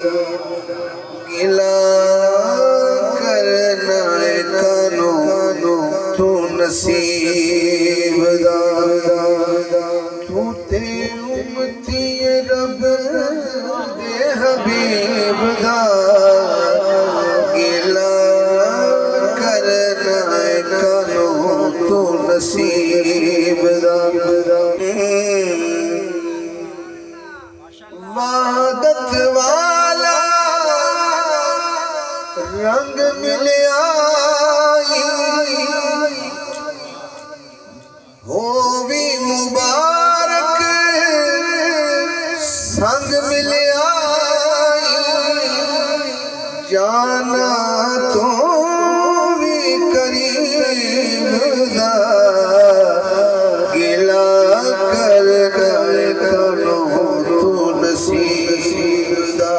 गिला करना कानो तू नसीब दा तू ते उम्मती रब दे हबीब दा गिला करना कानो तू नसीब दा वहदत वाला रंग मिलिया होवी मुबारक संग मिलिया जाना तो भी करीब दा गिला कर करो तू नसीब दा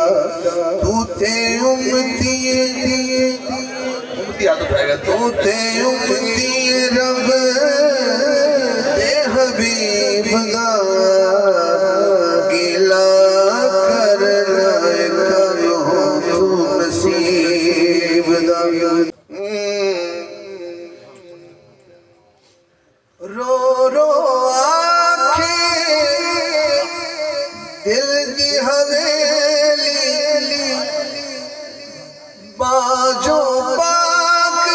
तू ते उम्मती आदत आएगा तू ते उम्मती रब दे हबीब दा गिला करना करो तू नसीब दा रो रो आखे दिल की हवेली बाजो पाक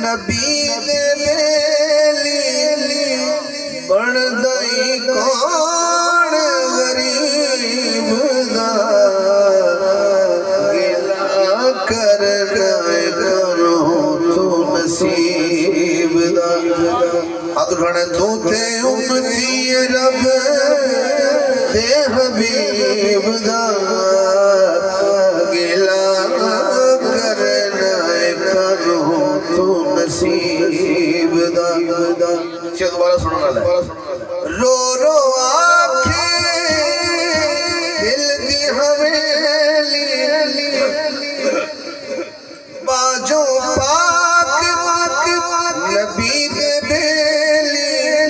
नबी दे मेली बन दई कौन गरीब दा गिला कर करो तू नसीब दा हाथ उठाने तू थे उम्मती रब दे हबीब दा गिला करना करो तू नसीब दा दोबारा सुनने वाला रो रो आखे दिल दी हवेली बाजो पाक नबी दे बेली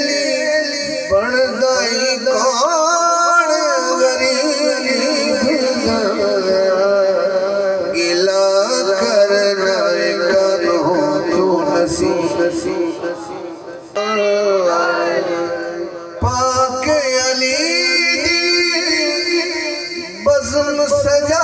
बन दाई कौन गरीब गिला करना करो तू नसीब पाक अली दी बज़्म सजा